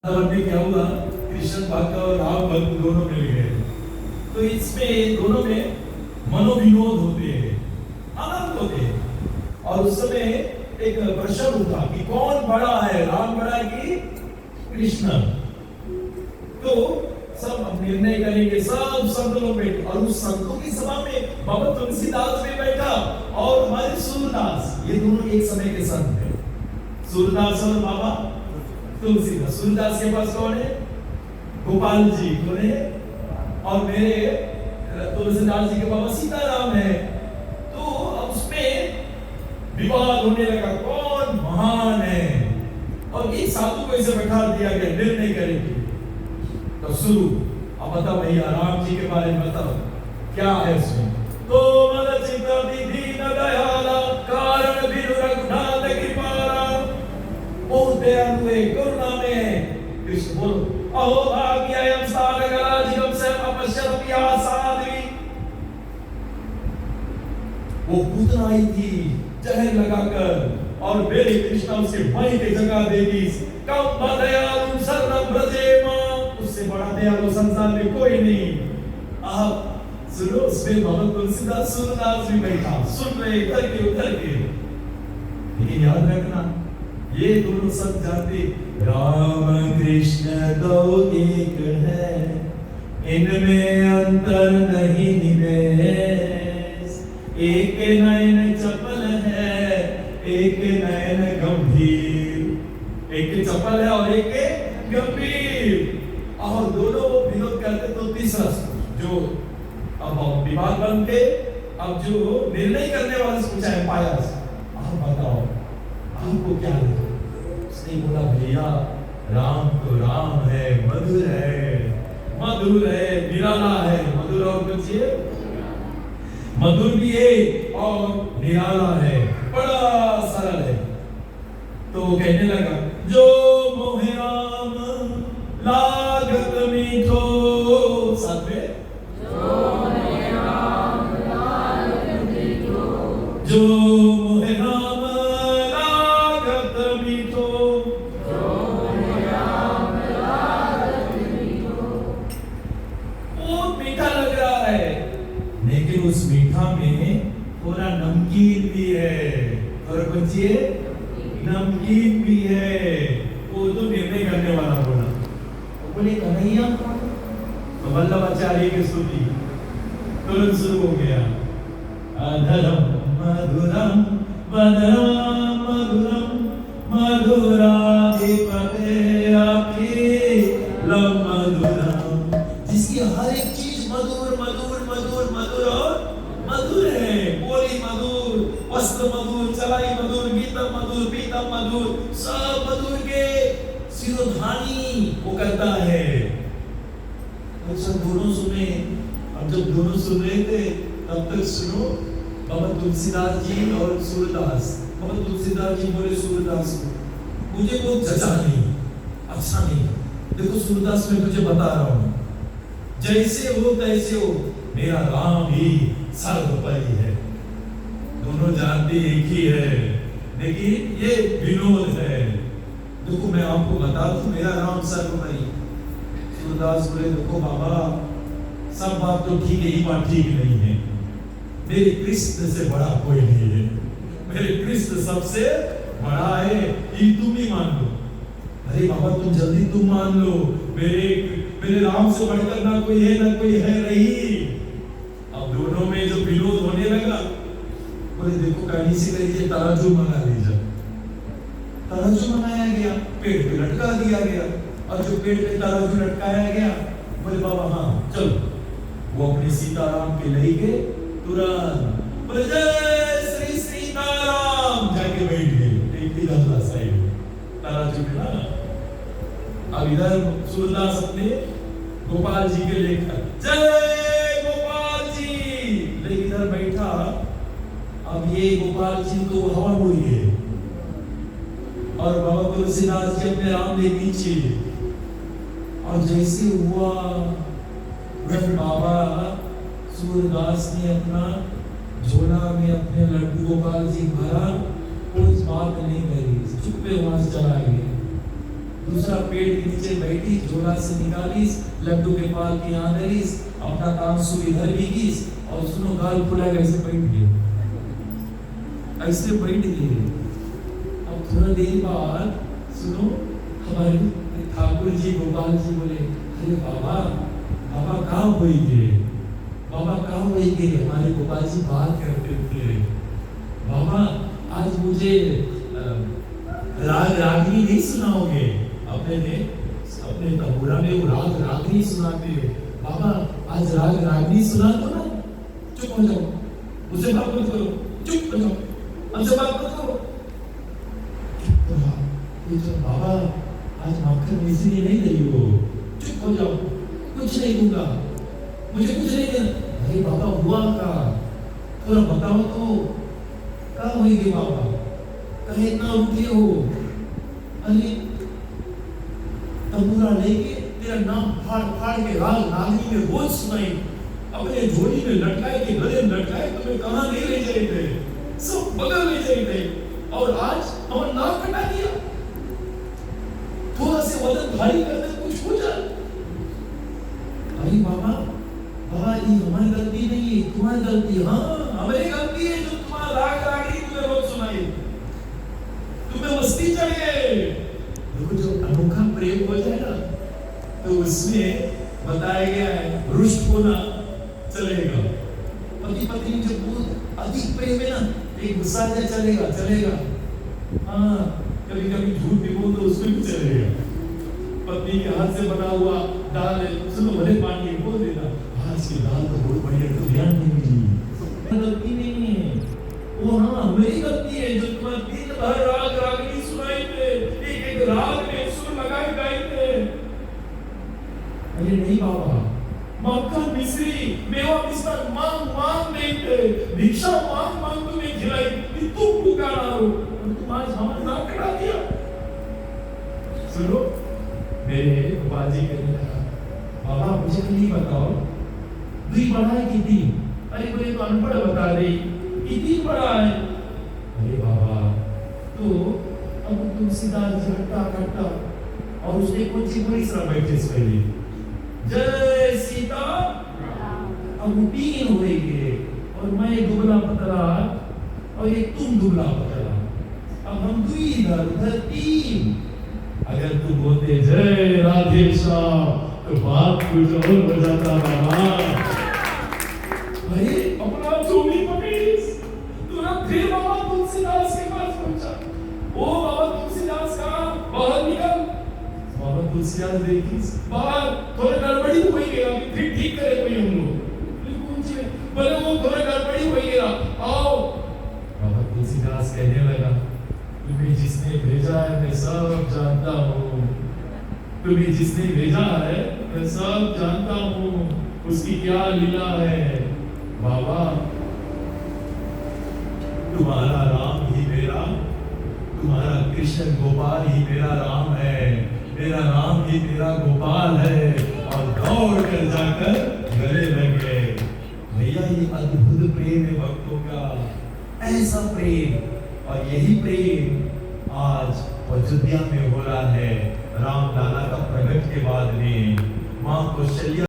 बनने क्या हुआ, कृष्ण भक्त और राम भक्त दोनों मिल गए। तो इसमें दोनों में मनोविनोद होते हैं, आनंद होते हैं। और उस समय एक प्रश्न उठा कि कौन बड़ा है, राम बड़ा कि कृष्ण। तो सब निर्णय करेंगे, सब संत लोग बैठे और उस संतों की सभा में बाबा तुलसीदास भी बैठा और हमारे सूरदास, ये दोनों एक समय के संत हैं। सूरदास और बाबा तुलसीदास। सूरदास के पास कौन है? गोपाल जी कौन है? और मेरे तुलसीदास जी के बाबा सीताराम है। तो अब उसमें विवाद होने लगा, कौन महान है। और एक साधु को इसे बैठा दिया गया, निर्णय करेंगे। तो शुरू, अब बताओ भैया राम जी के बारे में बताओ क्या है इसमें। तो मन चित्त दीन दयाला कारण बिनु रघुनाथ कृपाला, बहुत दयालु है, करुणा में है। कृष्ण बोलो, अहो भाग्यम सारगराजिगम से अपश्यत साध्वी। वो पूतना आई थी जहर लगाकर, और मेरे कृष्ण उसे वहीं पे जगह देगी। कम दयालु शरणम ब्रजेमा, उससे बड़ा दयालु संसार में कोई नहीं। आप सुनो, उसमें बाबा तुलसीदास सूरदास भी बैठा, सुन रहे इधर के उधर के। लेकिन याद रखना, ये दोनों सब जानते राम कृष्ण दो एक है, इनमें अंतर नहीं निवेश। एक नयन चपल है, एक नयन गंभीर। एक चपल है और एक गंभीर। और दोनों विरोध करते तो तीसरा जो अब विवाद बनते, अब जो निर्णय करने वाले से पूछा है पायस, आप बताओ आपको क्या लगे? उसने बोला भैया राम तो राम है, मधुर है, मधुर है, निराला है। मधुर और कुछ है, मधुर भी है और निराला है, बड़ा सरल है। तो कहने लगा, जो मोहे राम लागत मीठो, साथ में जो मोहे राम लागत मीठो, जो मोहे राम लागत मीठो, जो मोहे राम लागत मीठो। बहुत मीठा लग रहा है, लेकिन उस मीठा में थोड़ा नमकीन भी है। और बच्चे नमकीन भी है। वो तो निर्णय करने वाला बोला, बोले कन्हैया तो वल्लभाचार्य की स्तुति तुरंत शुरू हो गया। अधरम मधुरम वदनम मधुरम मधुराधिपते अखिलम मधुरम। जिसकी हर एक चीज मधुर मधुर मधुर मधुर और मधुर है। बोली मधुर, वस्त्र मधुर, चलाई मधुर, गीतम मधुर, पीतम मधुर, सब मधुर के सिरोधानी वो करता है। अच्छा दोनों सुने। अब जब दोनों सुन रहे थे तब तक सुनो, बाबा तुलसीदास जी और सूरदास। बाबा तुलसीदास जी बोले सूरदास को, मुझे बहुत जचा नहीं, अच्छा नहीं। देखो सूरदास मैं तुझे बता रहा हूँ, जैसे हो तैसे हो, मेरा राम ही सर्वोपरि है। दोनों जानते एक ही है, लेकिन ये विनोद है। देखो मैं आपको बता दूं, मेरा राम सर्वोपरि। सूरदास बोले, देखो बाबा सब बात तो ठीक है, ये बात ठीक नहीं है। मेरे कृष्ण से बड़ा कोई नहीं है, मेरे कृष्ण सबसे बड़ा है, ये तुम ही मान लो। अरे बाबा तुम जल्दी तुम मान लो, मेरे राम से बढ़कर ना कोई है ना कोई है नहीं। अब दोनों में जो विरोध होने लगा, बोले देखो कहीं से कहीं तराजू मंगा लीजिए। तराजू मंगाया गया, पेड़ पे लटका दिया गया। और जो पेड़ पे तराजू लटकाया गया, बोले बाबा हाँ चलो। वो अपने सीताराम के ले गए, तुरंत बोले जय श्री सीताराम, जाके बैठ गए एक इधर साइड तराजू में ना। अब इधर सूरदास अपने गोपाल जी के लेकर जय गोपाल जी ले इधर बैठा। अब ये गोपाल जी तो हवा उड़ गए और बाबा तुलसीदास जी अपने राम के नीचे। और जैसे हुआ बाबा सूरदास ने अपना झोला में अपने लड्डू गोपाल जी भरा, कोई बात नहीं करी, चुप्पे वहां से चला गया। दूसरा पेड़ के नीचे बैठी, झोला से निकालीस, लड्डू के पाल की आंधरीस, अपना काम सुविधर बीगीस, और सुनो गाल फुला ऐसे बैठ गए, ऐसे बैठ गए। अब थोड़ा देर बाद सुनो हमारे ठाकुर जी गोपाल जी बोले, अरे बाबा बाबा कहाँ हुई गे, बाबा कहाँ हुई गे? हमारे गोपाल जी बात करते थे, बाबा आज मुझे राग रागनी नहीं सुनाओगे? अपने तंबूरा में वो राग रागनी सुनाते, बाबा आज राग रागनी सुना दो ना। चुप हो जाओ, मुझसे बात मत करो, चुप हो जाओ, हमसे बात मत करो। बाबा आज माखन मिश्री नहीं रही हो, चुप हो जाओ, कुछ नहीं दूंगा, मुझे कुछ नहीं देना। अरे बाबा हुआ का थोड़ा बताओ तो, क्या होगी बाबा, कहे इतना उठे हो? अरे तंबूरा लेके तेरा नाम फाड़ फाड़ के राग रागनी में रोज सुनाई, अपने झोली में लटकाए के गले में लटकाए, तुम्हें कहाँ नहीं ले जाए थे, सब बगल ले जाए थे, और आज हमारा नाक कटा दिया। थोड़ा से वजन भारी करने कुछ हो जाए। अरे बाबा बाबा ये हमारी गलती नहीं है, तुम्हारी गलती। हाँ हमारी गलती है जो तुम्हारा राग रागनी तुम्हें रोज सुनाई, तुम्हें मस्ती चढ़ गए। देखो जो अनोखा प्रेम हो जाए ना, तो उसमें बताया गया है रुष्ट होना चलेगा। पति पत्नी जब बहुत अधिक प्रेम है ना, एक गुस्सा चलेगा चलेगा। हाँ कभी कभी झूठ भी बोल दो, उसमें भी चलेगा। पत्नी के हाथ से बना हुआ दाल है, सुनो भले पानी बोल देना, हाँ इसकी दाल तो बहुत बढ़िया, तो ध्यान नहीं मिली, गलती नहीं है वो, हाँ मेरी गलती है जो तुम्हें दिन भर राग रागनी सुनाई थे, एक एक राग में सुर लगाए गाए थे। अरे नहीं बाबा, मक्खन मिश्री मेवा पिस्ता मांग मांग नहीं थे, भिक्षा मांग मांग तुम्हें खिलाई, तुम पुकारा हो, तुम आज हमारे नाम कटा दिया। सुनो मेरे बाजी कहने लगा, बाबा मुझे नहीं बताओ दुई बड़ा है कितनी? अरे कोई तो अनपढ़ बता दे कितनी बड़ा है। अरे बाबा तो अब तुलसीदास जी हट्टा कट्टा, और उसने कुछ ही पूरी तरह बैठे इस पहले जय सीता। अब वो 3 होएंगे, और मैं दुबला पतला और ये तुम दुबला पतला, अब हम दुई इधर उधर 3। अगर तू बोलते जय राधे श्याम तो बात कुछ और हो जाता बाबा। भाई अपना चोली पकड़ीस, तुरंत फिर बाबा तुलसीदास के पास पहुंचा। ओ बाबा तुलसीदास कहाँ? बाहर निकल। बाबा तुलसीदास देखीस बाहर, थोड़ी गड़बड़ी हो गई, फिर ठीक करे कोई हम लोग, बोले वो थोड़ी गड़बड़ी हो गई, आओ। बाबा तुलसीदास कहने लगा, तुम्हें जिसने भेजा है मैं सब जानता हूँ, तुम्हें जिसने भेजा है मैं सब जानता हूँ, उसकी क्या लीला है। बाबा तुम्हारा राम ही मेरा, तुम्हारा कृष्ण गोपाल ही मेरा राम है, मेरा राम ही मेरा गोपाल है। और दौड़ कर जाकर गले लग गए। भैया ये अद्भुत प्रेम है भक्तों का, ऐसा प्रेम, और यही प्रेम आज अयोध्या में हो रहा है। राम लाला का प्रगट के बाद में मां कौशल्या